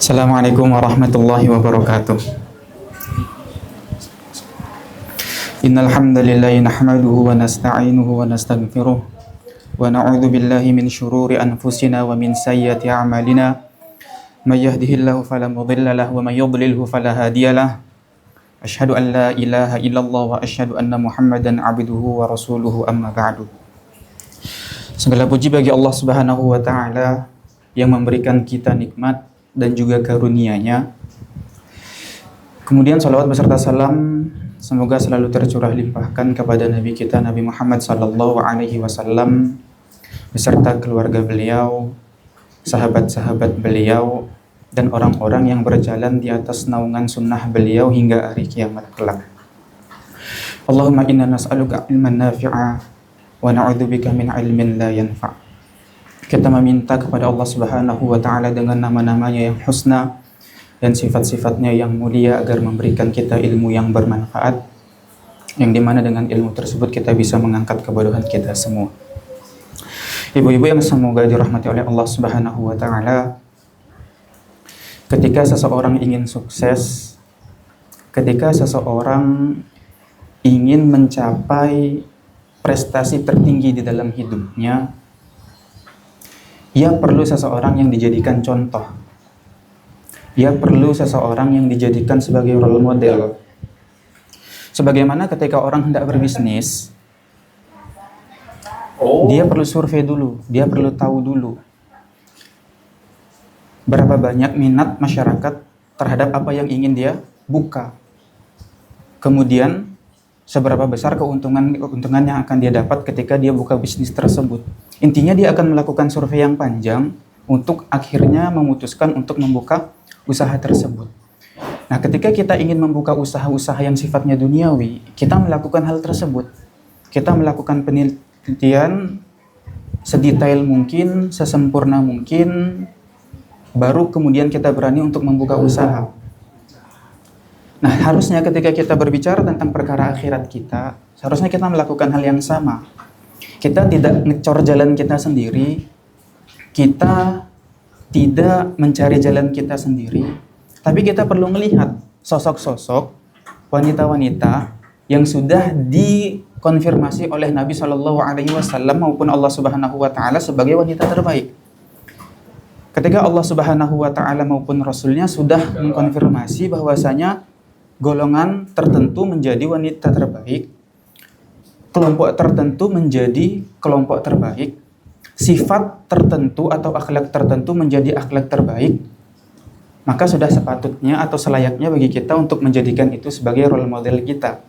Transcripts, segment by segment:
Assalamualaikum warahmatullahi wabarakatuh. Innal hamdalillah nahmaduhu wa nasta'inuhu wa nastaghfiruh wa na'udzu billahi min shururi anfusina wa min sayyiati a'malina. May yahdihillahu fala mudilla lahu wa may yudlilhu fala hadiyalah. Asyhadu an la ilaha illallah wa asyhadu anna Muhammadan 'abduhu wa rasuluhu, amma ba'du. Segala puji bagi Allah Subhanahu wa taala yang memberikan kita nikmat dan juga karunia-Nya. Kemudian salawat beserta salam semoga selalu tercurah limpahkan kepada Nabi kita Nabi Muhammad sallallahu alaihi wasallam beserta keluarga beliau, sahabat-sahabat beliau, dan orang-orang yang berjalan di atas naungan sunnah beliau hingga hari kiamat kelak. Allahumma inna nas'aluka ilman nafi'a wa na'udzubika min ilmin la yanfa'. Kita meminta kepada Allah Subhanahu wa taala dengan nama-namanya yang husna dan sifat-sifatnya yang mulia agar memberikan kita ilmu yang bermanfaat, yang dimana dengan ilmu tersebut kita bisa mengangkat kebodohan kita semua. Ibu-ibu yang semoga dirahmati oleh Allah Subhanahu wa taala, ketika seseorang ingin sukses, ketika seseorang ingin mencapai prestasi tertinggi di dalam hidupnya, ia perlu seseorang yang dijadikan contoh. Ia perlu seseorang yang dijadikan sebagai role model. Sebagaimana ketika orang hendak berbisnis, dia perlu survei dulu, dia perlu tahu dulu berapa banyak minat masyarakat terhadap apa yang ingin dia buka. Kemudian seberapa besar keuntungan yang akan dia dapat ketika dia buka bisnis tersebut. Intinya dia akan melakukan survei yang panjang untuk akhirnya memutuskan untuk membuka usaha tersebut. Nah, ketika kita ingin membuka usaha-usaha yang sifatnya duniawi, kita melakukan hal tersebut. Kita melakukan penelitian sedetail mungkin, sesempurna mungkin, baru kemudian kita berani untuk membuka usaha. Nah, harusnya ketika kita berbicara tentang perkara akhirat kita, seharusnya kita melakukan hal yang sama. Kita tidak ngecor jalan kita sendiri, kita tidak mencari jalan kita sendiri, tapi kita perlu melihat sosok-sosok wanita-wanita yang sudah dikonfirmasi oleh Nabi Shallallahu Alaihi Wasallam maupun Allah Subhanahu Wa Taala sebagai wanita terbaik. Ketika Allah Subhanahu Wa Taala maupun Rasulnya sudah mengkonfirmasi bahwasanya golongan tertentu menjadi wanita terbaik, kelompok tertentu menjadi kelompok terbaik, sifat tertentu atau akhlak tertentu menjadi akhlak terbaik, maka sudah sepatutnya atau selayaknya bagi kita untuk menjadikan itu sebagai role model kita.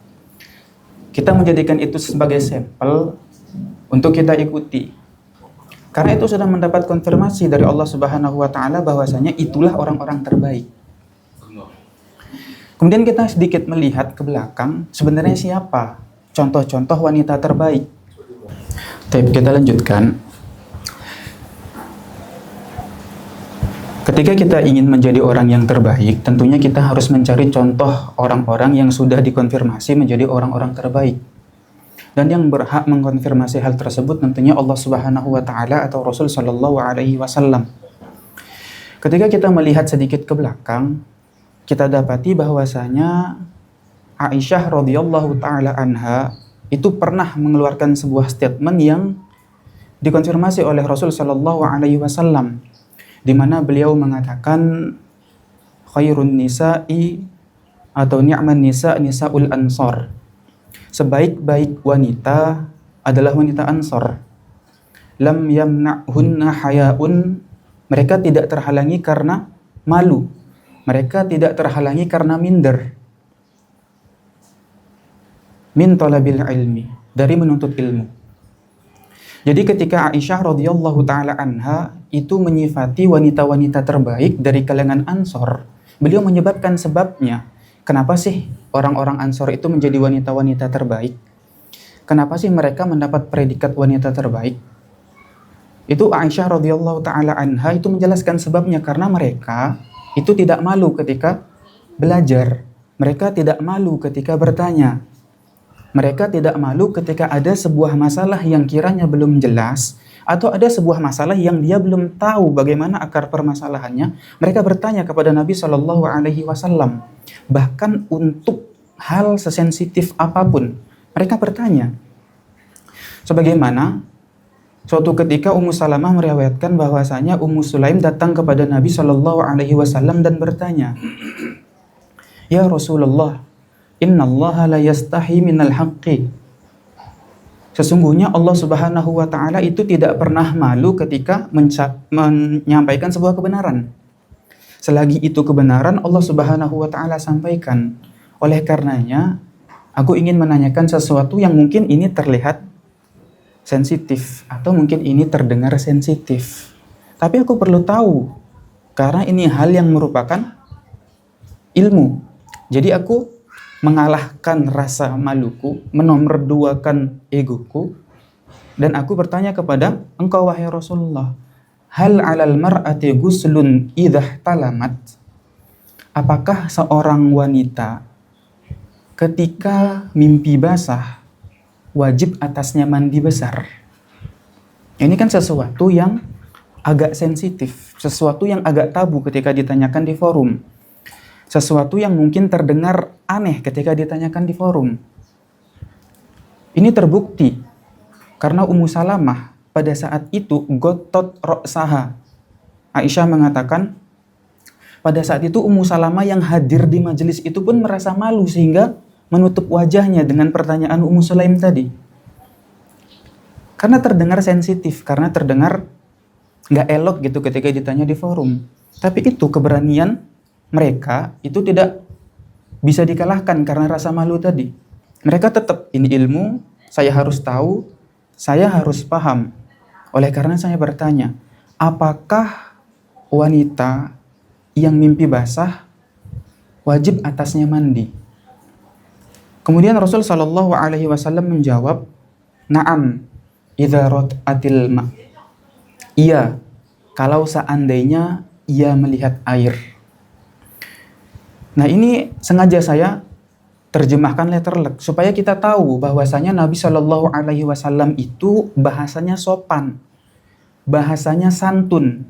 Kita menjadikan itu sebagai sampel untuk kita ikuti. Karena itu sudah mendapat konfirmasi dari Allah Subhanahu wa taala bahwasanya itulah orang-orang terbaik. Kemudian kita sedikit melihat ke belakang, sebenarnya siapa contoh-contoh wanita terbaik. Tapi kita lanjutkan. Ketika kita ingin menjadi orang yang terbaik, tentunya kita harus mencari contoh orang-orang yang sudah dikonfirmasi menjadi orang-orang terbaik. Dan yang berhak mengkonfirmasi hal tersebut tentunya Allah Subhanahu wa taala atau Rasul sallallahu alaihi wasallam. Ketika kita melihat sedikit ke belakang, kita dapati bahwasanya Aisyah radhiyallahu taala anha itu pernah mengeluarkan sebuah statement yang dikonfirmasi oleh Rasul sallallahu alaihi wasallam, di mana beliau mengatakan khairun nisa'i atau ni'man nisa nisaul ansar. Sebaik-baik wanita adalah wanita Ansar. Lam yamna'hunna haya'un, mereka tidak terhalangi karena malu. Mereka tidak terhalangi karena minder. Min talabil ilmi, dari menuntut ilmu. Jadi ketika Aisyah radhiyallahu taala anha itu menyifati wanita-wanita terbaik dari kalangan Ansor, beliau menyebabkan sebabnya. Kenapa sih orang-orang Ansor itu menjadi wanita-wanita terbaik? Kenapa sih mereka mendapat predikat wanita terbaik? Itu Aisyah radhiyallahu taala anha itu menjelaskan sebabnya, karena mereka itu tidak malu ketika belajar. Mereka tidak malu ketika bertanya. Mereka tidak malu ketika ada sebuah masalah yang kiranya belum jelas, atau ada sebuah masalah yang dia belum tahu bagaimana akar permasalahannya, mereka bertanya kepada Nabi Shallallahu Alaihi Wasallam. Bahkan untuk hal sesensitif apapun, mereka bertanya. Sebagaimana suatu ketika Ummu Salamah meriwayatkan bahwasanya Ummu Sulaim datang kepada Nabi Shallallahu Alaihi Wasallam dan bertanya, Ya Rasulullah, Inna Allah la yastahi minal haqqi. Sesungguhnya Allah Subhanahu wa Ta'ala itu tidak pernah malu ketika menyampaikan sebuah kebenaran. Selagi itu kebenaran, Allah Subhanahu wa Ta'ala sampaikan. Oleh karenanya, aku ingin menanyakan sesuatu yang mungkin ini terlihat sensitif atau mungkin ini terdengar sensitif. Tapi aku perlu tahu karena ini hal yang merupakan ilmu. Jadi aku mengalahkan rasa maluku, menomorduakan egoku, dan aku bertanya kepada engkau wahai Rasulullah, hal 'alal mar'ati guslun idhah talamat? Apakah seorang wanita ketika mimpi basah wajib atasnya mandi besar? Ini kan sesuatu yang agak sensitif, sesuatu yang agak tabu ketika ditanyakan di forum. Sesuatu yang mungkin terdengar aneh ketika ditanyakan di forum. Ini terbukti karena Ummu Salamah pada saat itu gotot roksaha. Aisyah mengatakan pada saat itu Ummu Salamah yang hadir di majelis itu pun merasa malu sehingga menutup wajahnya dengan pertanyaan Ummu Sulaim tadi. Karena terdengar sensitif, karena terdengar nggak elok gitu ketika ditanya di forum. Tapi itu keberanian mereka itu tidak bisa dikalahkan karena rasa malu tadi. Mereka tetap, ini ilmu, saya harus tahu, saya harus paham. Oleh karena saya bertanya, apakah wanita yang mimpi basah wajib atasnya mandi? Kemudian Rasul Shallallahu Alaihi Wasallam menjawab, Naam, idza rot'atil ma. Iya, kalau seandainya ia melihat air. Nah ini sengaja saya terjemahkan letterlek supaya kita tahu bahwasanya Nabi Shallallahu Alaihi Wasallam itu bahasanya sopan, bahasanya santun,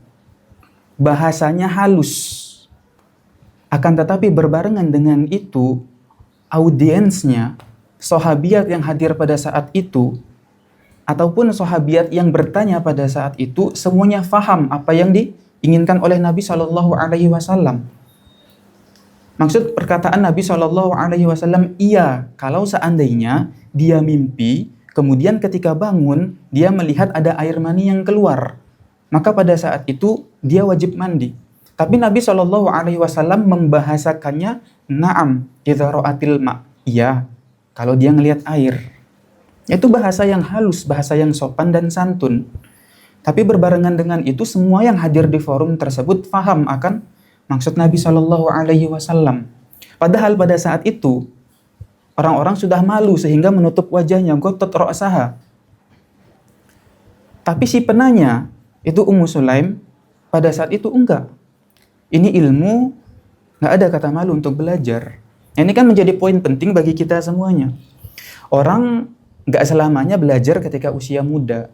bahasanya halus. Akan tetapi berbarengan dengan itu, audiensnya, sahabiat yang hadir pada saat itu, ataupun sahabiat yang bertanya pada saat itu, semuanya faham apa yang diinginkan oleh Nabi Shallallahu Alaihi Wasallam. Maksud perkataan Nabi Shallallahu Alaihi Wasallam, iya, kalau seandainya dia mimpi, kemudian ketika bangun dia melihat ada air mani yang keluar, maka pada saat itu dia wajib mandi. Tapi Nabi Shallallahu Alaihi Wasallam membahasakannya, naam, idza ra'atil ma, iya, kalau dia ngelihat air. Itu bahasa yang halus, bahasa yang sopan dan santun. Tapi berbarengan dengan itu, semua yang hadir di forum tersebut faham akan maksud Nabi Shallallahu Alaihi Wasallam. Padahal pada saat itu orang-orang sudah malu sehingga menutup wajahnya, gotot roksaha. Tapi si penanya itu Ummu Sulaim pada saat itu enggak. Ini ilmu, nggak ada kata malu untuk belajar. Ini kan menjadi poin penting bagi kita semuanya. Orang nggak selamanya belajar ketika usia muda.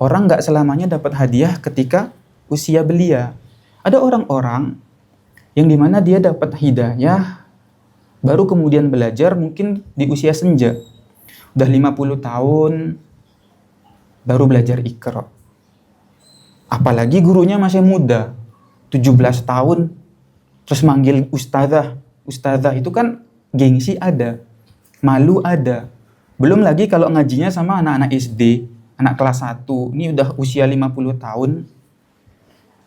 Orang nggak selamanya dapat hadiah ketika usia belia. Ada orang-orang yang dimana dia dapat hidayah baru kemudian belajar mungkin di usia senja. Udah 50 tahun baru belajar Iqra. Apalagi gurunya masih muda, 17 tahun, terus manggil ustazah. Ustazah itu kan gengsi ada, malu ada. Belum lagi kalau ngajinya sama anak-anak SD, anak kelas 1, ini udah usia 50 tahun,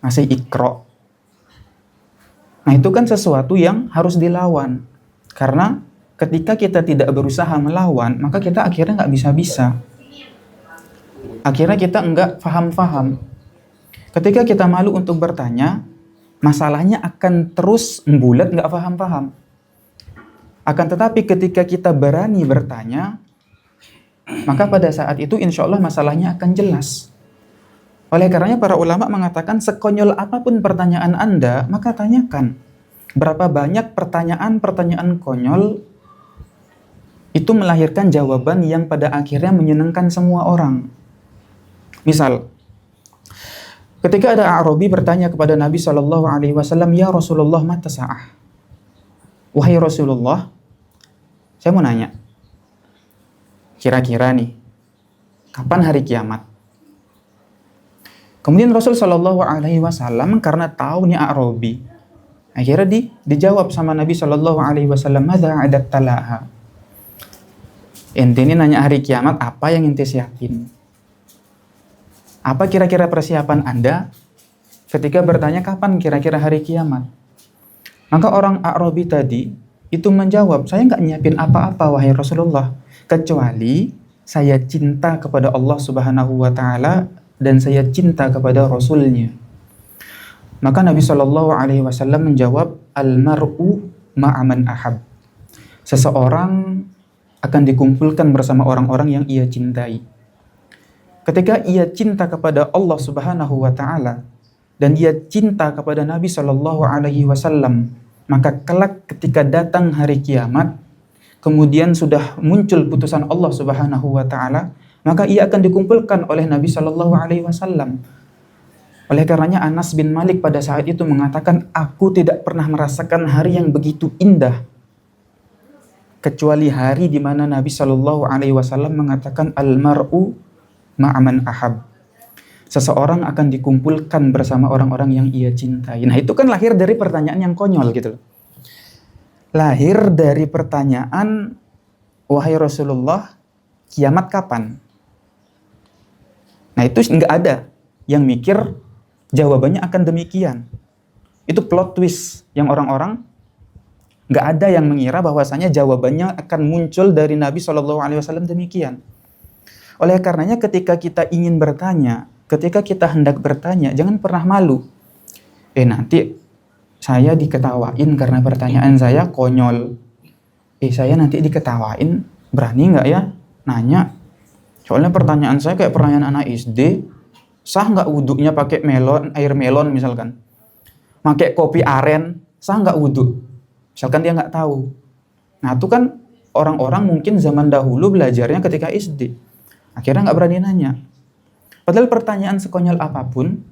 masih Iqra. Nah itu kan sesuatu yang harus dilawan. Karena ketika kita tidak berusaha melawan, maka kita akhirnya nggak bisa-bisa. Akhirnya kita nggak faham-faham. Ketika kita malu untuk bertanya, masalahnya akan terus membulat nggak faham-faham. Akan tetapi ketika kita berani bertanya, maka pada saat itu insya Allah masalahnya akan jelas. Oleh karenanya para ulama mengatakan sekonyol apapun pertanyaan Anda, maka tanyakan. Berapa banyak pertanyaan-pertanyaan konyol itu melahirkan jawaban yang pada akhirnya menyenangkan semua orang. Misal, ketika ada A'rabi bertanya kepada Nabi SAW, "Ya Rasulullah, mata sa'ah?" Wahai Rasulullah, saya mau nanya, kira-kira nih, kapan hari kiamat? Kemudian Rasul SAW karena tahu nih A'rabi, akhirnya dijawab sama Nabi SAW, "Madza a'datta laha?" Ente ini nanya hari kiamat, apa yang ente siapin? Apa kira-kira persiapan Anda ketika bertanya kapan kira-kira hari kiamat? Maka orang A'rabi tadi itu menjawab, saya nggak nyiapin apa-apa wahai Rasulullah, kecuali saya cinta kepada Allah Subhanahu wa Ta'ala dan saya cinta kepada Rasulnya. Maka Nabi SAW menjawab, al-mar'u ma'aman ahab. Seseorang akan dikumpulkan bersama orang-orang yang ia cintai. Ketika ia cinta kepada Allah Subhanahu wa Ta'ala dan ia cinta kepada Nabi SAW, maka kelak ketika datang hari kiamat, kemudian sudah muncul putusan Allah Subhanahu wa Ta'ala, maka ia akan dikumpulkan oleh Nabi SAW. Oleh karenanya Anas bin Malik pada saat itu mengatakan, aku tidak pernah merasakan hari yang begitu indah kecuali hari di mana Nabi SAW mengatakan al-mar'u ma'aman ahab. Seseorang akan dikumpulkan bersama orang-orang yang ia cintai. Nah, itu kan lahir dari pertanyaan yang konyol gitu loh. Lahir dari pertanyaan, wahai Rasulullah, kiamat kapan? Nah, itu nggak ada yang mikir jawabannya akan demikian. Itu plot twist yang orang-orang nggak ada yang mengira bahwasanya jawabannya akan muncul dari Nabi SAW demikian. Oleh karenanya ketika kita ingin bertanya, ketika kita hendak bertanya, jangan pernah malu. Nanti saya diketawain karena pertanyaan saya konyol. Saya nanti diketawain, berani nggak ya nanya? Soalnya pertanyaan saya kayak pertanyaan anak SD, sah nggak wudhunya pakai air melon misalkan? Pakai kopi aren, sah nggak wudhu? Misalkan dia nggak tahu. Nah itu kan orang-orang mungkin zaman dahulu belajarnya ketika SD. Akhirnya nggak berani nanya. Padahal pertanyaan sekonyol apapun,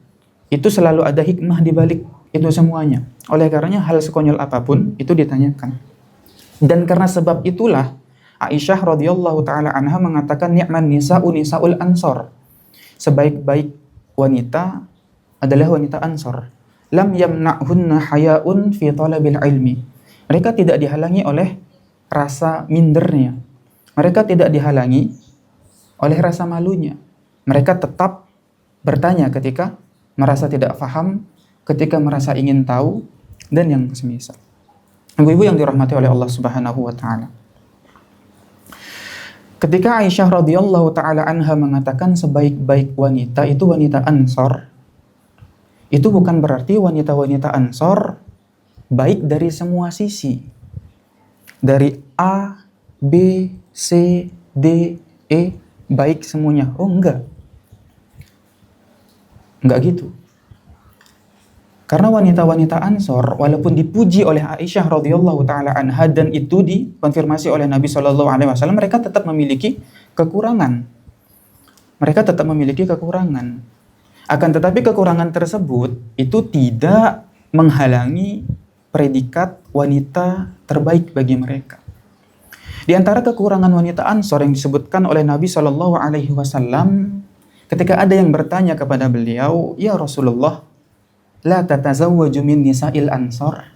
itu selalu ada hikmah di balik itu semuanya. Oleh karenanya hal sekonyol apapun itu ditanyakan. Dan karena sebab itulah Aisyah radhiyallahu taala anha mengatakan ni'man nisa'u nisa'ul ansor. Sebaik-baik wanita adalah wanita Ansor. Lam yamna'hunna haya'un fi talabil ilmi. Mereka tidak dihalangi oleh rasa mindernya. Mereka tidak dihalangi oleh rasa malunya. Mereka tetap bertanya ketika merasa tidak paham, ketika merasa ingin tahu, dan yang semisal. Ibu-ibu yang dirahmati oleh Allah Subhanahu wa Ta'ala. Ketika Aisyah radhiyallahu taala anha mengatakan sebaik-baik wanita itu wanita Ansor, itu bukan berarti wanita-wanita Ansor baik dari semua sisi. Dari A, B, C, D, E, baik semuanya. Oh enggak. Enggak gitu. Karena wanita-wanita Ansor walaupun dipuji oleh Aisyah radhiyallahu taala anha dan itu dikonfirmasi oleh Nabi sallallahu alaihi wasallam, mereka tetap memiliki kekurangan. Mereka tetap memiliki kekurangan. Akan tetapi kekurangan tersebut itu tidak menghalangi predikat wanita terbaik bagi mereka. Di antara kekurangan wanita Ansor yang disebutkan oleh Nabi sallallahu alaihi wasallam ketika ada yang bertanya kepada beliau, "Ya Rasulullah, la tatazawwaju min nisa'il ansor."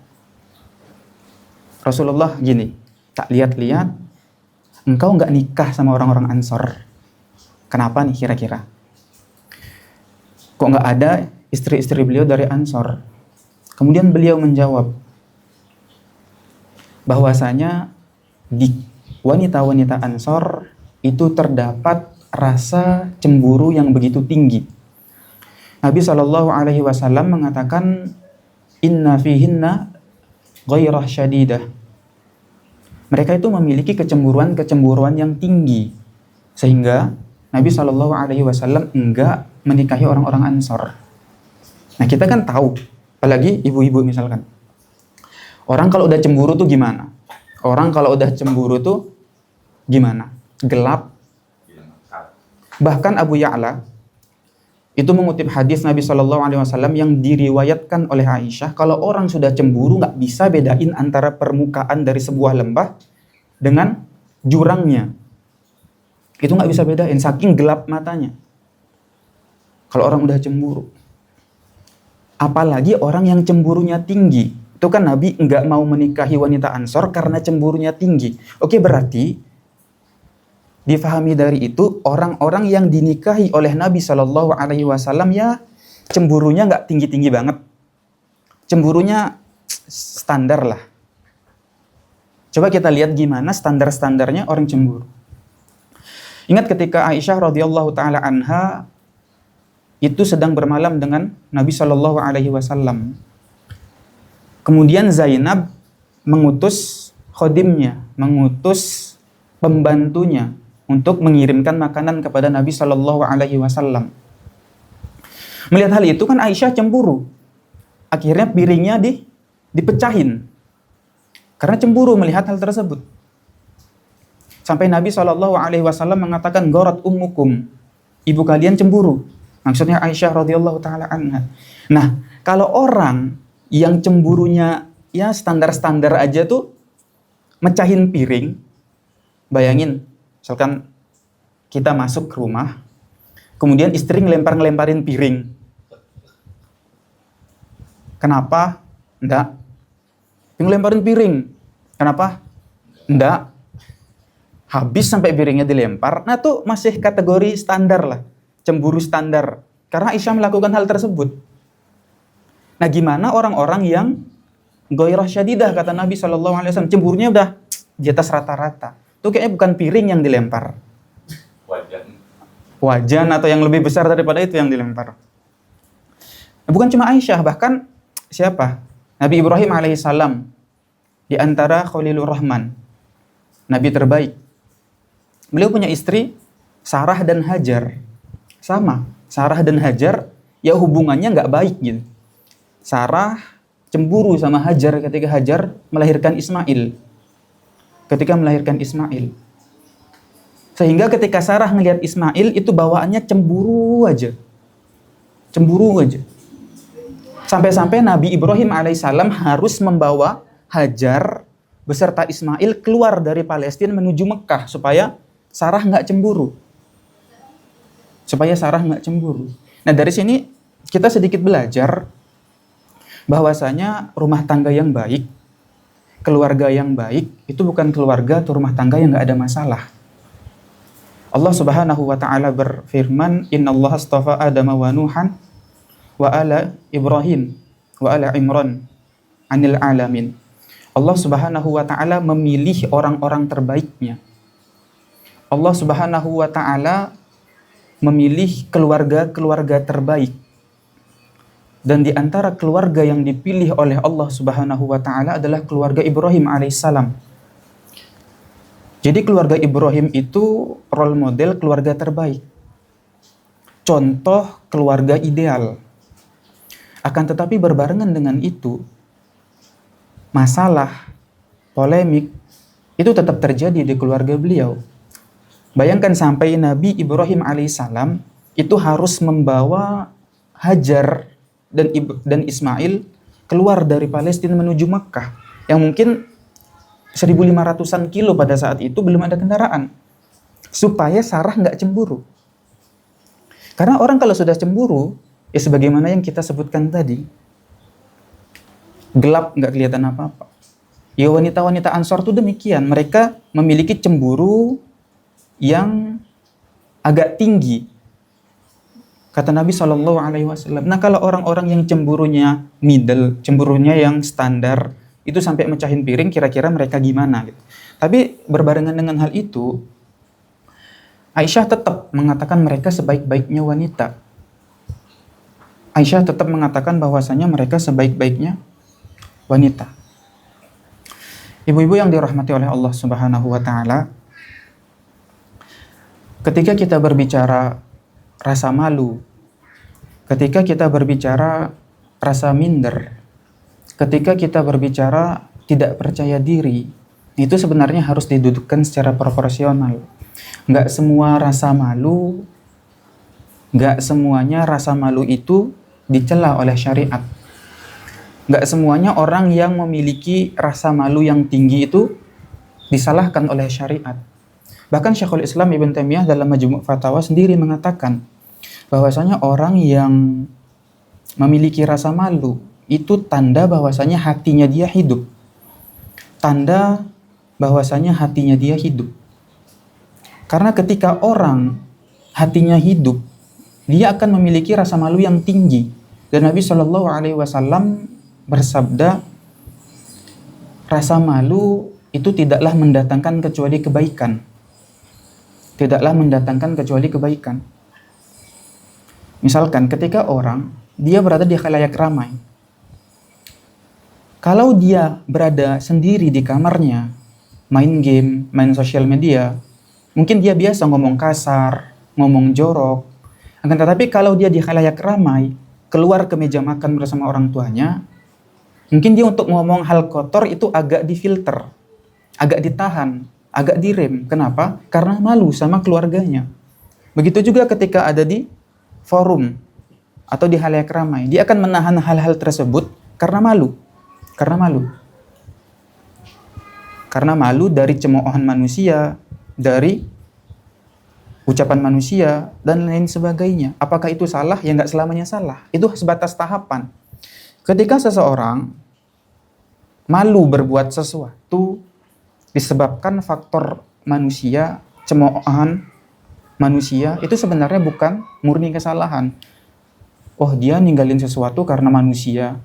Rasulullah gini, tak lihat-lihat engkau enggak nikah sama orang-orang Ansor. Kenapa nih kira-kira? Kok enggak ada istri-istri beliau dari Ansor? Kemudian beliau menjawab bahwasanya di wanita-wanita Ansor itu terdapat rasa cemburu yang begitu tinggi. Nabi SAW mengatakan inna fihinna ghairah syadidah. Mereka itu memiliki kecemburuan yang tinggi sehingga Nabi SAW enggak menikahi orang-orang Ansor. Nah kita kan tahu, apalagi ibu-ibu misalkan. Orang kalau udah cemburu tuh gimana? Orang kalau udah cemburu tuh gimana? Gelap. Bahkan Abu Ya'la itu mengutip hadis Nabi Shallallahu Alaihi Wasallam yang diriwayatkan oleh Aisyah, kalau orang sudah cemburu nggak bisa bedain antara permukaan dari sebuah lembah dengan jurangnya. Itu nggak bisa bedain, saking gelap matanya. Kalau orang udah cemburu, apalagi orang yang cemburunya tinggi. Itu kan Nabi nggak mau menikahi wanita Ansor karena cemburunya tinggi. Oke, berarti difahami dari itu orang-orang yang dinikahi oleh Nabi Shallallahu Alaihi Wasallam ya cemburunya nggak tinggi-tinggi banget, cemburunya standar lah. Coba kita lihat gimana standar-standarnya orang cemburu. Ingat ketika Aisyah radhiyallahu taala anha itu sedang bermalam dengan Nabi Shallallahu Alaihi Wasallam. Kemudian Zainab mengutus khodimnya, mengutus pembantunya untuk mengirimkan makanan kepada Nabi Shallallahu Alaihi Wasallam. Melihat hal itu kan Aisyah cemburu. Akhirnya piringnya dipecahin karena cemburu melihat hal tersebut. Sampai Nabi Shallallahu Alaihi Wasallam mengatakan gorat ummukum, ibu kalian cemburu. Maksudnya Aisyah radhiyallahu taala anha. Nah, kalau orang yang cemburunya ya standar-standar aja tuh mecahin piring, bayangin. Misalkan kita masuk ke rumah, kemudian istri ngelemparin piring. Kenapa? Enggak. Ngelemparin piring. Kenapa? Enggak. Habis sampai piringnya dilempar. Nah tuh masih kategori standar lah. Cemburu standar. Karena Aisyah melakukan hal tersebut. Nah gimana orang-orang yang ghairah syadidah, kata Nabi SAW. Cemburunya udah di atas rata-rata. Itu kayaknya bukan piring yang dilempar. Wajan atau yang lebih besar daripada itu yang dilempar. Bukan cuma Aisyah, bahkan siapa? Nabi Ibrahim alaihissalam. Di antara Khalilur Rahman. Nabi terbaik. Beliau punya istri Sarah dan Hajar. Sama. Sarah dan Hajar ya hubungannya nggak baik gitu. Sarah cemburu sama Hajar ketika Hajar melahirkan Ismail. Sehingga ketika Sarah melihat Ismail itu bawaannya cemburu aja. Sampai-sampai Nabi Ibrahim alaihissalam harus membawa Hajar beserta Ismail keluar dari Palestina menuju Mekah supaya Sarah nggak cemburu. Nah dari sini kita sedikit belajar bahwasanya rumah tangga yang baik, keluarga yang baik itu bukan keluarga atau rumah tangga yang nggak ada masalah. Allah Subhanahu wa taala berfirman, "Innallaha astafa Adama wa Nuhan wa ala Ibrahim wa ala Imran 'anil alamin." Allah Subhanahu wa taala memilih orang-orang terbaiknya. Allah Subhanahu wa taala memilih keluarga-keluarga terbaik. Dan di antara keluarga yang dipilih oleh Allah Subhanahu wa taala adalah keluarga Ibrahim alaihissalam. Jadi keluarga Ibrahim itu role model keluarga terbaik. Contoh keluarga ideal. Akan tetapi berbarengan dengan itu, masalah, polemik, itu tetap terjadi di keluarga beliau. Bayangkan sampai Nabi Ibrahim alaihissalam itu harus membawa Hajar dan Ismail keluar dari Palestina menuju Mekah yang mungkin 1.500-an kilo pada saat itu, belum ada kendaraan, supaya Sarah nggak cemburu. Karena orang kalau sudah cemburu ya sebagaimana yang kita sebutkan tadi, gelap, nggak kelihatan apa-apa. Ya wanita-wanita Ansor itu demikian, mereka memiliki cemburu yang agak tinggi. Kata Nabi SAW. Nah kalau orang-orang yang cemburunya middle, cemburunya yang standar, itu sampai mecahin piring, kira-kira mereka gimana gitu. Tapi berbarengan dengan hal itu, Aisyah tetap mengatakan mereka sebaik-baiknya wanita. Aisyah tetap mengatakan bahwasanya mereka sebaik-baiknya wanita. Ibu-ibu yang dirahmati oleh Allah Subhanahu wa taala, ketika kita berbicara rasa malu, ketika kita berbicara rasa minder, ketika kita berbicara tidak percaya diri, itu sebenarnya harus didudukkan secara proporsional. Nggak semua rasa malu Nggak semuanya rasa malu itu dicela oleh syariat. Nggak semuanya orang yang memiliki rasa malu yang tinggi itu disalahkan oleh syariat. Bahkan Syekhul Islam Ibn Taimiyah dalam Majmu' Fatawa sendiri mengatakan bahwasanya orang yang memiliki rasa malu itu tanda bahwasanya hatinya dia hidup. Tanda bahwasanya hatinya dia hidup. Karena ketika orang hatinya hidup, dia akan memiliki rasa malu yang tinggi. Dan Nabi Shallallahu Alaihi Wasallam bersabda, rasa malu itu tidaklah mendatangkan kecuali kebaikan. Tidaklah mendatangkan kecuali kebaikan. Misalkan ketika orang dia berada di khalayak ramai, kalau dia berada sendiri di kamarnya, main game, main sosial media, mungkin dia biasa ngomong kasar, ngomong jorok. Akan tetapi kalau dia di khalayak ramai, keluar ke meja makan bersama orang tuanya, mungkin dia untuk ngomong hal kotor itu agak difilter, agak ditahan, agak direm. Kenapa? Karena malu sama keluarganya. Begitu juga ketika ada di forum atau di khalayak ramai, dia akan menahan hal-hal tersebut karena malu. Karena malu. Karena malu dari cemoohan manusia, dari ucapan manusia, dan lain sebagainya. Apakah itu salah? Ya nggak selamanya salah. Itu sebatas tahapan. Ketika seseorang malu berbuat sesuatu disebabkan faktor manusia, cemoohan manusia, itu sebenarnya bukan murni kesalahan. Oh, dia ninggalin sesuatu karena manusia.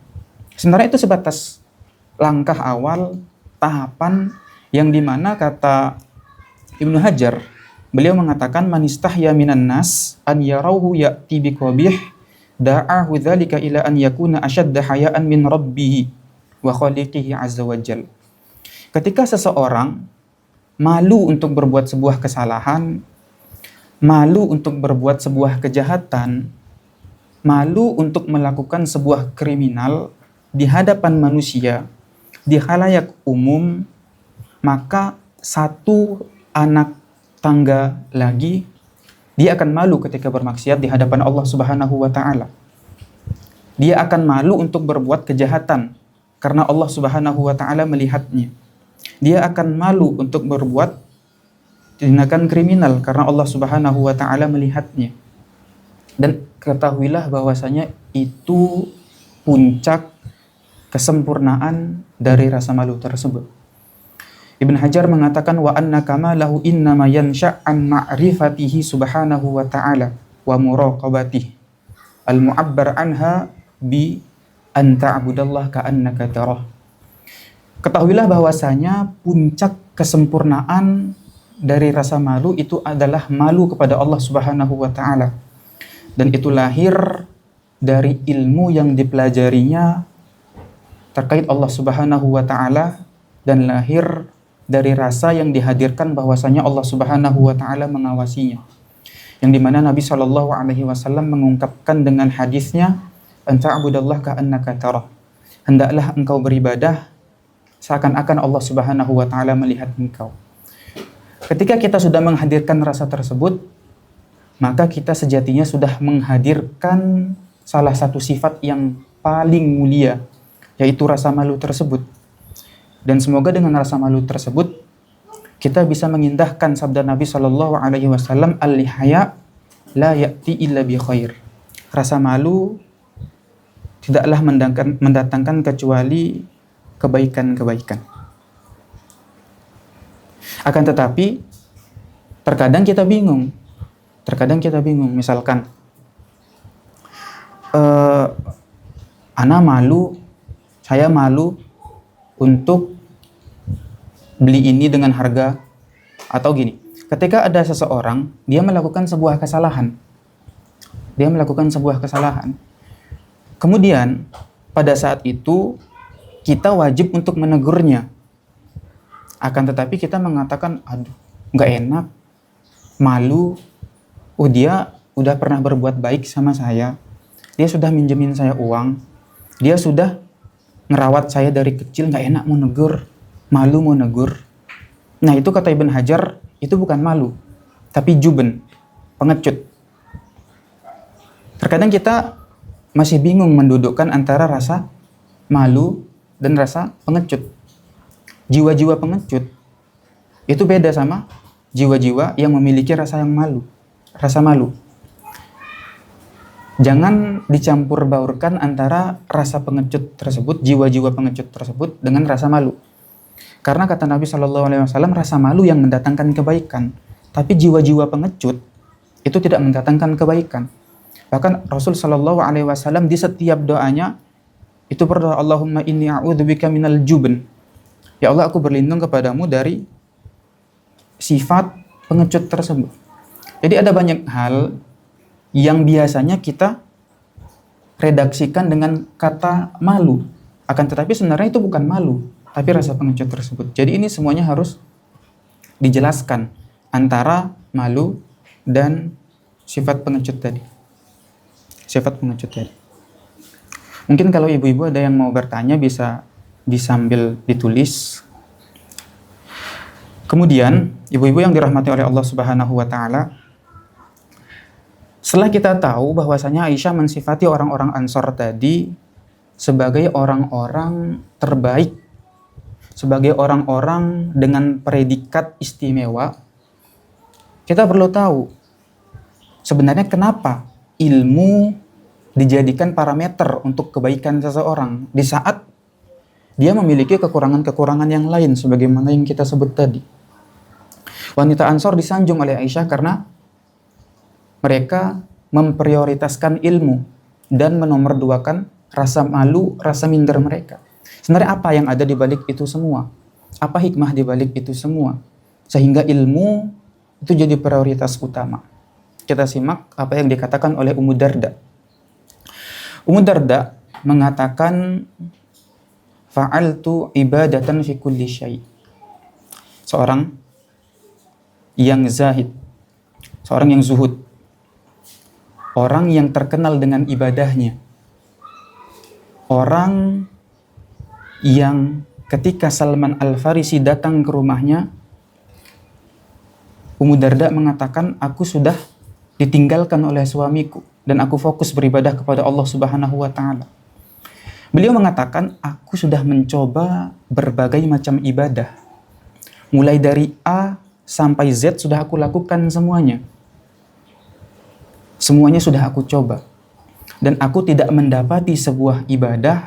Sebenarnya itu sebatas langkah awal, tahapan yang dimana kata Ibnu Hajar, beliau mengatakan manistahya minan nas an yarauhu ya'ti biqabih da'ahu dzalika ila an yakuna ashadda haya'an min rabbih wa khaliqihi azza wajal. Ketika seseorang malu untuk berbuat sebuah kesalahan, malu untuk berbuat sebuah kejahatan, malu untuk melakukan sebuah kriminal di hadapan manusia, di khalayak umum, maka satu anak tangga lagi dia akan malu ketika bermaksiat di hadapan Allah Subhanahu wa taala. Dia akan malu untuk berbuat kejahatan karena Allah Subhanahu wa taala melihatnya. Dia akan malu untuk berbuat tindakan kriminal karena Allah Subhanahu wa taala melihatnya. Dan ketahuilah bahwasanya itu puncak kesempurnaan dari rasa malu tersebut. Ibn Hajar mengatakan wa anna kamalahu innama yansha' an ma'rifatihi subhanahu wa ta'ala wa muraqabatihi al-mu'abbar anha bi an ta'budallah ka'annaka tarah. Ketahuilah bahwasanya puncak kesempurnaan dari rasa malu itu adalah malu kepada Allah Subhanahu wa taala. Dan itu lahir dari ilmu yang dipelajarinya terkait Allah Subhanahu wa taala, dan lahir dari rasa yang dihadirkan bahwasanya Allah Subhanahu wa taala mengawasinya. Yang dimana Nabi Shallallahu alaihi wasallam mengungkapkan dengan hadisnya, "Anta abudallah ka'annaka tarah." Hendaklah engkau beribadah seakan-akan Allah Subhanahu wa taala melihat engkau. Ketika kita sudah menghadirkan rasa tersebut, maka kita sejatinya sudah menghadirkan salah satu sifat yang paling mulia, yaitu rasa malu tersebut. Dan semoga dengan rasa malu tersebut kita bisa mengindahkan sabda Nabi Shallallahu alaihi wasallam, "Al-haya la ya'ti illa bi khair." Rasa malu tidaklah mendatangkan kecuali kebaikan-kebaikan. Akan tetapi terkadang kita bingung. Misalkan saya malu untuk beli ini dengan harga, atau gini, ketika ada seseorang dia melakukan sebuah kesalahan, kemudian pada saat itu kita wajib untuk menegurnya. Akan tetapi kita mengatakan, aduh, nggak enak, malu, dia udah pernah berbuat baik sama saya, dia sudah minjemin saya uang, dia sudah ngerawat saya dari kecil, nggak enak mau negur, malu mau negur. Nah itu kata Ibn Hajar, itu bukan malu, tapi juben, pengecut. Terkadang kita masih bingung mendudukkan antara rasa malu dan rasa pengecut. Jiwa-jiwa pengecut itu beda sama jiwa-jiwa yang memiliki rasa malu. Jangan dicampur baurkan antara rasa pengecut tersebut, jiwa-jiwa pengecut tersebut dengan rasa malu. Karena kata Nabi SAW, rasa malu yang mendatangkan kebaikan, tapi jiwa-jiwa pengecut itu tidak mendatangkan kebaikan. Bahkan Rasul SAW di setiap doanya itu berdoa, Allahumma inni a'udzubika minal jubn. Ya Allah, aku berlindung kepadamu dari sifat pengecut tersebut. Jadi ada banyak hal yang biasanya kita redaksikan dengan kata malu. Akan tetapi sebenarnya itu bukan malu, tapi rasa pengecut tersebut. Jadi ini semuanya harus dijelaskan antara malu dan sifat pengecut tadi. Mungkin kalau ibu-ibu ada yang mau bertanya bisa disambil ditulis. Kemudian, ibu-ibu yang dirahmati oleh Allah Subhanahu wa taala, setelah kita tahu bahwasanya Aisyah mensifati orang-orang Ansor tadi sebagai orang-orang terbaik, sebagai orang-orang dengan predikat istimewa, kita perlu tahu sebenarnya kenapa ilmu dijadikan parameter untuk kebaikan seseorang di saat dia memiliki kekurangan-kekurangan yang lain sebagaimana yang kita sebut tadi. Wanita Ansor disanjung oleh Aisyah karena mereka memprioritaskan ilmu dan menomorduakan rasa malu, rasa minder mereka. Sebenarnya apa yang ada di balik itu semua? Apa hikmah di balik itu semua? Sehingga ilmu itu jadi prioritas utama. Kita simak apa yang dikatakan oleh Ummu Darda. Ummu Darda mengatakan, fa'altu ibadatan fi kulli syai'. Seorang yang zahid, seorang yang zuhud, orang yang terkenal dengan ibadahnya, orang yang ketika Salman Al-Farisi datang ke rumahnya, Ummu Darda mengatakan, aku sudah ditinggalkan oleh suamiku dan aku fokus beribadah kepada Allah Subhanahu wa taala. Beliau mengatakan, aku sudah mencoba berbagai macam ibadah. Mulai dari A sampai Z sudah aku lakukan semuanya. Semuanya sudah aku coba. Dan aku tidak mendapati sebuah ibadah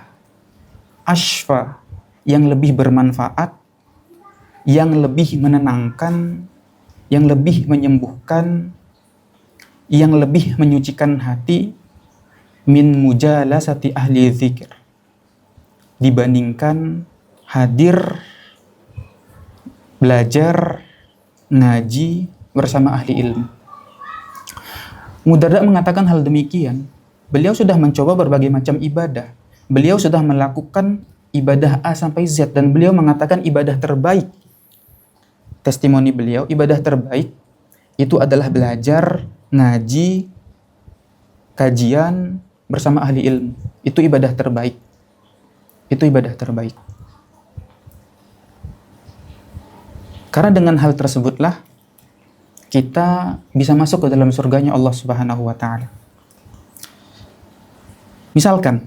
ashfa yang lebih bermanfaat, yang lebih menenangkan, yang lebih menyembuhkan, yang lebih menyucikan hati min mujalasati ahli dzikir, dibandingkan hadir belajar ngaji bersama ahli ilmu. Ummu Darda mengatakan hal demikian. Beliau sudah mencoba berbagai macam ibadah. Beliau sudah melakukan ibadah A sampai Z dan beliau mengatakan ibadah terbaik. Testimoni beliau, ibadah terbaik itu adalah belajar, ngaji, kajian bersama ahli ilmu. Itu ibadah terbaik. Itu ibadah terbaik. Karena dengan hal tersebutlah kita bisa masuk ke dalam surganya Allah Subhanahu wa taala. Misalkan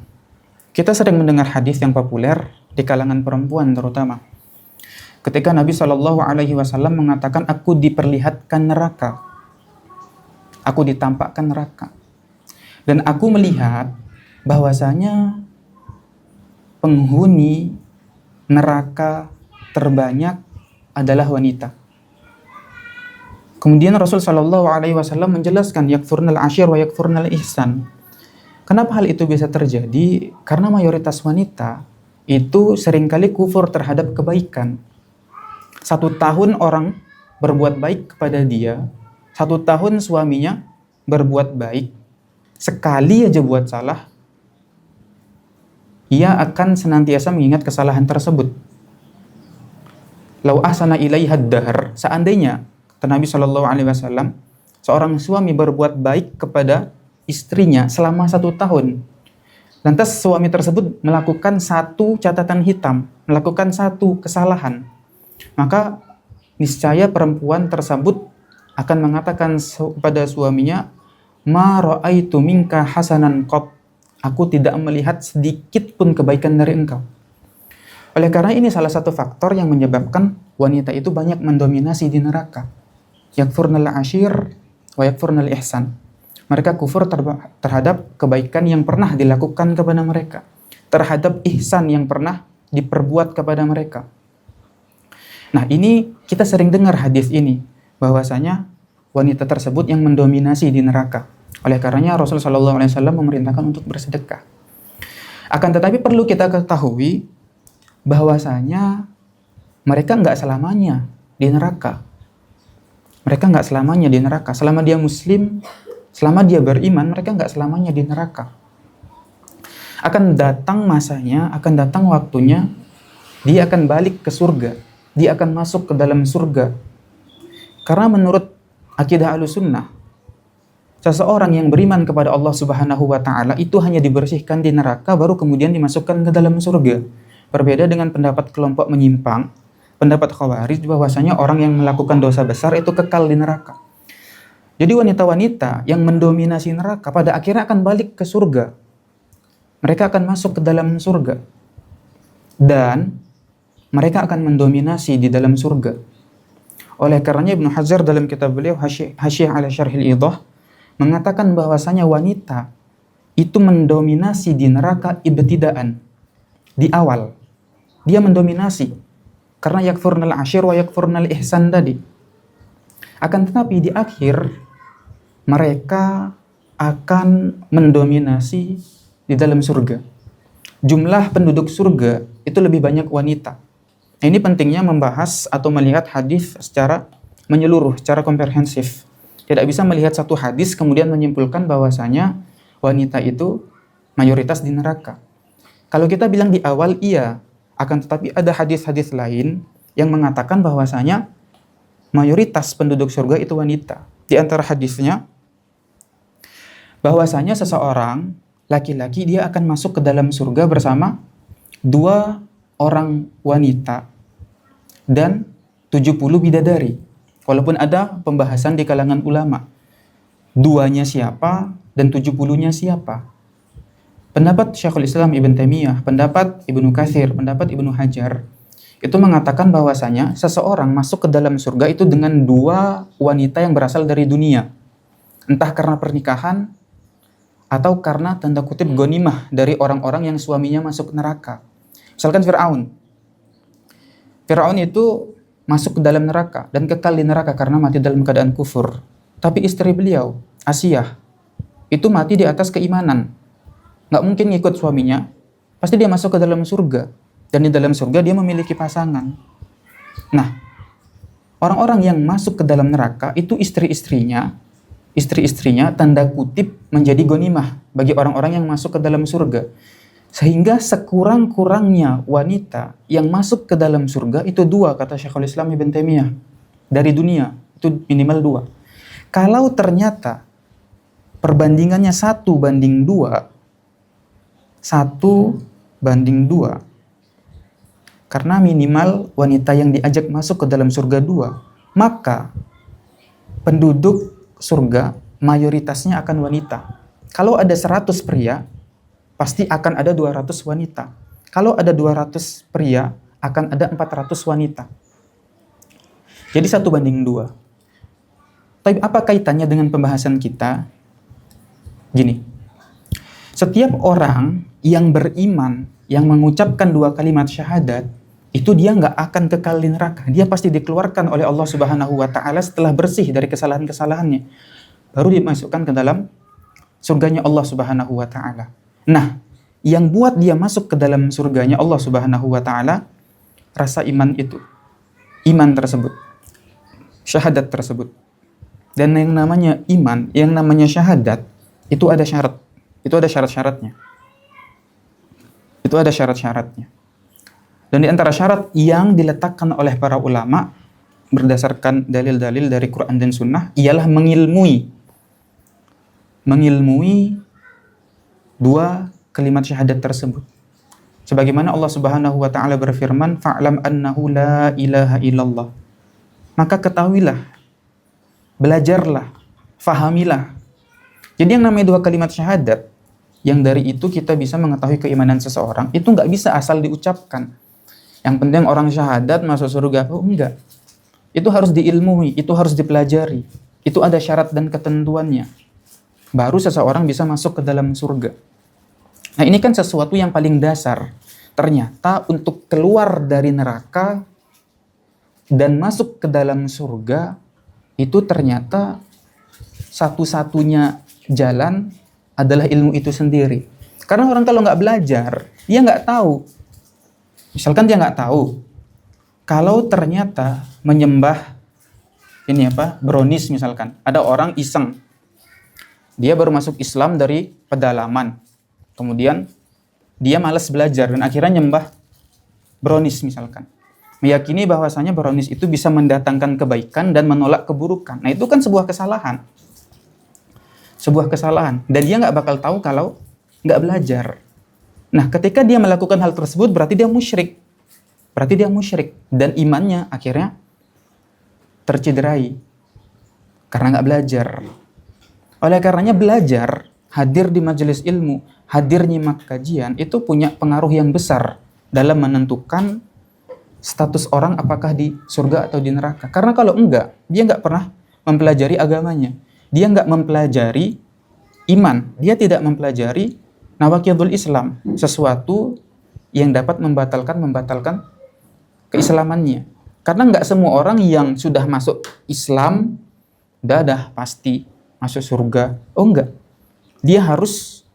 kita sering mendengar hadis yang populer di kalangan perempuan terutama. Ketika Nabi SAW mengatakan, aku diperlihatkan neraka. Aku ditampakkan neraka. Dan aku melihat bahwasanya penghuni neraka terbanyak adalah wanita. Kemudian Rasul SAW menjelaskan yakfurnal ashir wa yakfurnal ihsan. Kenapa hal itu bisa terjadi? Karena mayoritas wanita itu seringkali kufur terhadap kebaikan. 1 tahun orang berbuat baik kepada dia, 1 tahun suaminya berbuat baik, sekali aja buat salah, ia akan senantiasa mengingat kesalahan tersebut. Lau ahsana ilaiha dahr, seandainya kata Nabi SAW, seorang suami berbuat baik kepada istrinya selama 1 tahun, lantas suami tersebut melakukan 1 catatan hitam, melakukan 1 kesalahan, maka niscaya perempuan tersebut akan mengatakan kepada suaminya, ma ra'aitu minka hasanan qat. Aku tidak melihat sedikit pun kebaikan dari engkau. Oleh karena ini salah satu faktor yang menyebabkan wanita itu banyak mendominasi di neraka. Yakfurnal ashir wa yakfurnal ihsan. Mereka kufur terhadap kebaikan yang pernah dilakukan kepada mereka, terhadap ihsan yang pernah diperbuat kepada mereka. Nah, ini kita sering dengar hadis ini, bahwasanya wanita tersebut yang mendominasi di neraka. Oleh karenanya Rasulullah SAW memerintahkan untuk bersedekah. Akan tetapi perlu kita ketahui bahwasanya mereka nggak selamanya di neraka. Mereka nggak selamanya di neraka. Selama dia muslim, selama dia beriman, mereka nggak selamanya di neraka. Akan datang masanya, akan datang waktunya, dia akan balik ke surga. Dia akan masuk ke dalam surga. Karena menurut akidah Ahlussunnah, seseorang yang beriman kepada Allah Subhanahu wa taala itu hanya dibersihkan di neraka baru kemudian dimasukkan ke dalam surga. Berbeda dengan pendapat kelompok menyimpang, pendapat Khawarij bahwasanya orang yang melakukan dosa besar itu kekal di neraka. Jadi wanita-wanita yang mendominasi neraka pada akhirnya akan balik ke surga. Mereka akan masuk ke dalam surga. Dan mereka akan mendominasi di dalam surga. Oleh karenanya Ibnu Hajar dalam kitab beliau Hasyiah ala Syarhil Idah mengatakan bahwasanya wanita itu mendominasi di neraka ibtidaan, di awal. Dia mendominasi karena yakfurnal ashir wa yakfurnal ihsan tadi. Akan tetapi di akhir mereka akan mendominasi di dalam surga. Jumlah penduduk surga itu lebih banyak wanita. Ini pentingnya membahas atau melihat hadis secara menyeluruh, secara komprehensif. Tidak bisa melihat satu hadis kemudian menyimpulkan bahwasanya wanita itu mayoritas di neraka. Kalau kita bilang di awal iya, akan tetapi ada hadis-hadis lain yang mengatakan bahwasanya mayoritas penduduk surga itu wanita. Di antara hadisnya bahwasanya seseorang laki-laki dia akan masuk ke dalam surga bersama 2 orang wanita dan 70 bidadari. Walaupun ada pembahasan di kalangan ulama, 2-nya siapa dan 70-nya siapa. Pendapat Syekhul Islam Ibn Taimiyah, pendapat Ibnu Katsir, pendapat Ibnu Hajar itu mengatakan bahwasanya seseorang masuk ke dalam surga itu dengan 2 wanita yang berasal dari dunia. Entah karena pernikahan atau karena tanda kutip ghanimah dari orang-orang yang suaminya masuk neraka. Misalkan Fir'aun. Fir'aun itu masuk ke dalam neraka dan kekal di neraka karena mati dalam keadaan kufur. Tapi istri beliau, Asiyah, itu mati di atas keimanan. Nggak mungkin ngikut suaminya, pasti dia masuk ke dalam surga. Dan di dalam surga dia memiliki pasangan. Nah, orang-orang yang masuk ke dalam neraka itu istri-istrinya tanda kutip menjadi ghanimah bagi orang-orang yang masuk ke dalam surga. Sehingga sekurang-kurangnya wanita yang masuk ke dalam surga itu 2, kata Syekhul Islam Ibn Taimiyah. Dari dunia, itu minimal 2. Kalau ternyata perbandingannya 1 banding 2, karena minimal wanita yang diajak masuk ke dalam surga 2, maka penduduk surga mayoritasnya akan wanita. Kalau ada 100 pria, pasti akan ada 200 wanita. Kalau ada 200 pria, akan ada 400 wanita. Jadi 1 banding 2. Tapi apa kaitannya dengan pembahasan kita? Gini, setiap orang yang beriman, yang mengucapkan 2 kalimat syahadat, itu dia nggak akan kekal di neraka. Dia pasti dikeluarkan oleh Allah Subhanahu wa taala setelah bersih dari kesalahan-kesalahannya. Baru dimasukkan ke dalam surganya Allah Subhanahu wa taala. Nah, yang buat dia masuk ke dalam surganya Allah Subhanahu wa taala rasa iman itu. Iman tersebut. Syahadat tersebut. Dan yang namanya iman, yang namanya syahadat itu ada syarat. Itu ada syarat-syaratnya. Itu ada syarat-syaratnya. Dan di antara syarat yang diletakkan oleh para ulama berdasarkan dalil-dalil dari Quran dan Sunnah ialah mengilmui 2 kalimat syahadat tersebut. Sebagaimana Allah Subhanahu wa taala berfirman, "Fa'lam annahu la ilaha illallah." Maka ketahuilah, belajarlah, fahamilah. Jadi yang namanya 2 kalimat syahadat, yang dari itu kita bisa mengetahui keimanan seseorang, itu nggak bisa asal diucapkan. Yang penting orang syahadat masuk surga, oh enggak. Itu harus diilmui, itu harus dipelajari. Itu ada syarat dan ketentuannya. Baru seseorang bisa masuk ke dalam surga. Nah ini kan sesuatu yang paling dasar. Ternyata untuk keluar dari neraka dan masuk ke dalam surga, itu ternyata satu-satunya jalan adalah ilmu itu sendiri. Karena orang kalau nggak belajar, dia nggak tahu. Misalkan dia nggak tahu, kalau ternyata menyembah brownies misalkan. Ada orang iseng, dia baru masuk Islam dari pedalaman. Kemudian dia malas belajar dan akhirnya nyembah brownies misalkan. Meyakini bahwasanya brownies itu bisa mendatangkan kebaikan dan menolak keburukan. Nah itu kan sebuah kesalahan. Sebuah kesalahan. Dan dia nggak bakal tahu kalau nggak belajar. Nah ketika dia melakukan hal tersebut berarti dia musyrik. Berarti dia musyrik. Dan imannya akhirnya tercederai. Karena nggak belajar. Oleh karenanya belajar, hadir di majelis ilmu, hadir nyimak kajian, itu punya pengaruh yang besar dalam menentukan status orang apakah di surga atau di neraka. Karena kalau enggak, dia enggak pernah mempelajari agamanya. Dia enggak mempelajari iman. Dia tidak mempelajari nawaqidul Islam. Sesuatu yang dapat membatalkan keislamannya. Karena enggak semua orang yang sudah masuk Islam, dah pasti masuk surga. Oh enggak. Dia harus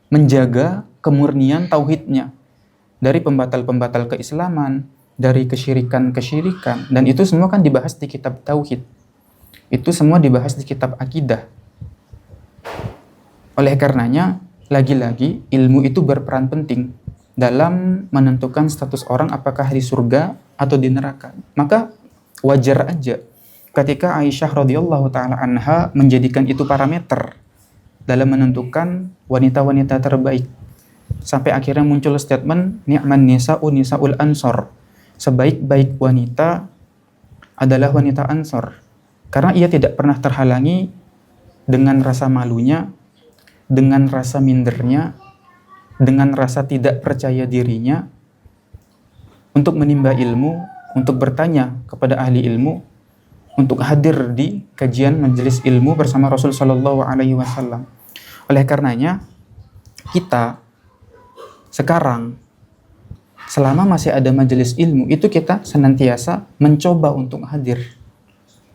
menjaga kemurnian tauhidnya. Dari pembatal-pembatal keislaman, dari kesyirikan-kesyirikan, dan itu semua kan dibahas di kitab tauhid. Itu semua dibahas di kitab akidah. Oleh karenanya, lagi-lagi ilmu itu berperan penting dalam menentukan status orang apakah di surga atau di neraka. Maka wajar aja ketika Aisyah radhiyallahu taala anha menjadikan itu parameter dalam menentukan wanita-wanita terbaik. Sampai akhirnya muncul statement ni'man nisaul ansor. Sebaik-baik wanita adalah wanita Ansor. Karena ia tidak pernah terhalangi dengan rasa malunya, dengan rasa mindernya, dengan rasa tidak percaya dirinya untuk menimba ilmu, untuk bertanya kepada ahli ilmu, untuk hadir di kajian majelis ilmu bersama Rasul sallallahu alaihi wasallam. Oleh karenanya, kita sekarang selama masih ada majelis ilmu, itu kita senantiasa mencoba untuk hadir.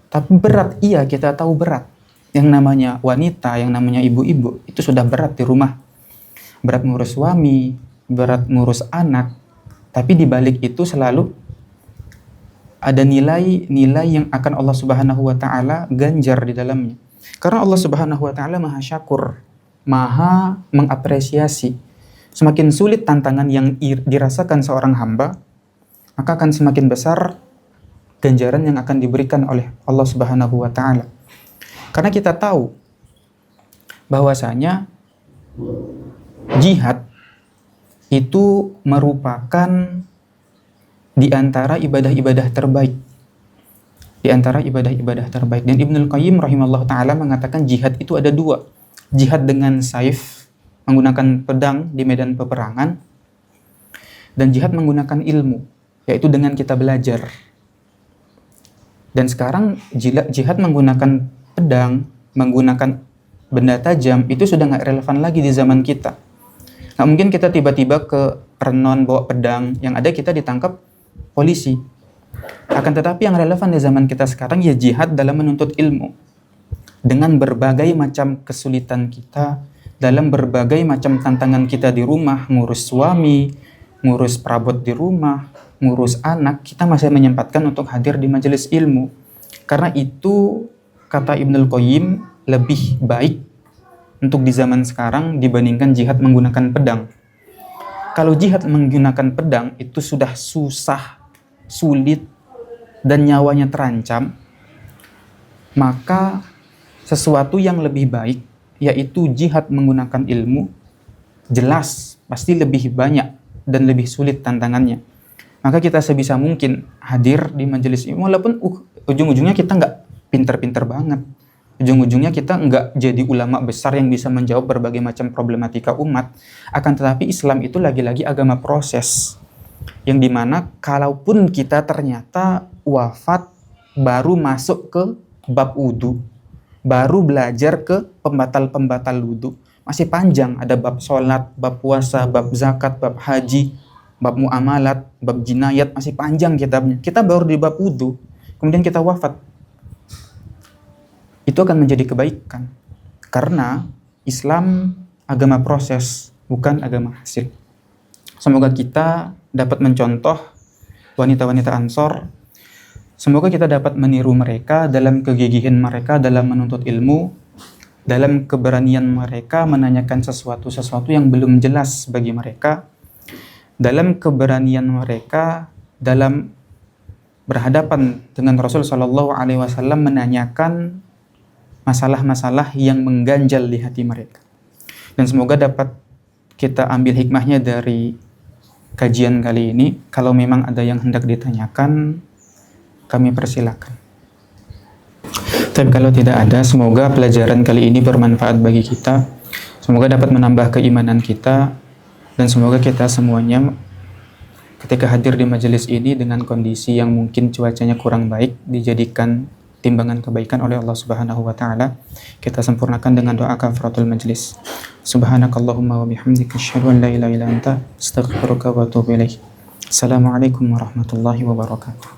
Tapi berat, iya kita tahu berat. Yang namanya wanita, yang namanya ibu-ibu, itu sudah berat di rumah. Berat ngurus suami, berat ngurus anak. Tapi di balik itu selalu ada nilai-nilai yang akan Allah Subhanahu wa taala ganjar di dalamnya. Karena Allah Subhanahu wa taala Maha Syakur, Maha mengapresiasi. Semakin sulit tantangan yang dirasakan seorang hamba, maka akan semakin besar ganjaran yang akan diberikan oleh Allah Subhanahu wa taala. Karena kita tahu bahwasanya jihad itu merupakan di antara ibadah-ibadah terbaik. Di antara ibadah-ibadah terbaik. Dan Ibnul Qayyim rahimahullah ta'ala mengatakan jihad itu ada 2. Jihad dengan saif, menggunakan pedang di medan peperangan, dan jihad menggunakan ilmu, yaitu dengan kita belajar. Dan sekarang jihad menggunakan pedang, menggunakan benda tajam, itu sudah nggak relevan lagi di zaman kita. Nggak mungkin kita tiba-tiba ke Renon bawa pedang, yang ada kita ditangkap polisi. Akan tetapi yang relevan di zaman kita sekarang ya jihad dalam menuntut ilmu. Dengan berbagai macam kesulitan kita, dalam berbagai macam tantangan kita di rumah, ngurus suami, ngurus perabot di rumah, ngurus anak, kita masih menyempatkan untuk hadir di majelis ilmu. Karena itu, kata Ibnul Qayyim, lebih baik untuk di zaman sekarang dibandingkan jihad menggunakan pedang. Kalau jihad menggunakan pedang itu sudah susah, sulit, dan nyawanya terancam, maka sesuatu yang lebih baik yaitu jihad menggunakan ilmu, jelas pasti lebih banyak dan lebih sulit tantangannya. Maka kita sebisa mungkin hadir di majelis ilmu, walaupun ujung-ujungnya kita nggak pinter-pinter banget, Ujung-ujungnya kita nggak jadi ulama besar yang bisa menjawab berbagai macam problematika umat. Akan tetapi Islam itu lagi-lagi agama proses. Yang dimana kalaupun kita ternyata wafat baru masuk ke bab wudu, baru belajar ke pembatal-pembatal wudu, masih panjang. Ada bab sholat, bab puasa, bab zakat, bab haji, bab muamalat, bab jinayat, masih panjang kitabnya. Kita baru di bab wudu, kemudian kita wafat. Itu akan menjadi kebaikan. Karena Islam agama proses, bukan agama hasil. Semoga kita dapat mencontoh wanita-wanita Ansor. Semoga kita dapat meniru mereka dalam kegigihan mereka dalam menuntut ilmu, dalam keberanian mereka menanyakan sesuatu yang belum jelas bagi mereka, dalam keberanian mereka dalam berhadapan dengan Rasul Shallallahu Alaihi Wasallam menanyakan masalah-masalah yang mengganjal di hati mereka. Dan semoga dapat kita ambil hikmahnya dari kajian kali ini. Kalau memang ada yang hendak ditanyakan, kami persilakan. Tapi kalau tidak ada, semoga pelajaran kali ini bermanfaat bagi kita. Semoga dapat menambah keimanan kita, dan semoga kita semuanya ketika hadir di majelis ini dengan kondisi yang mungkin cuacanya kurang baik, dijadikan timbangan kebaikan oleh Allah Subhanahu wa taala. Kita sempurnakan dengan doa kafaratul majlis. Subhanakallahumma wa bihamdika asyhadu an la ilaha illa anta astaghfiruka wa atubu ilaik. Assalamualaikum warahmatullahi wabarakatuh.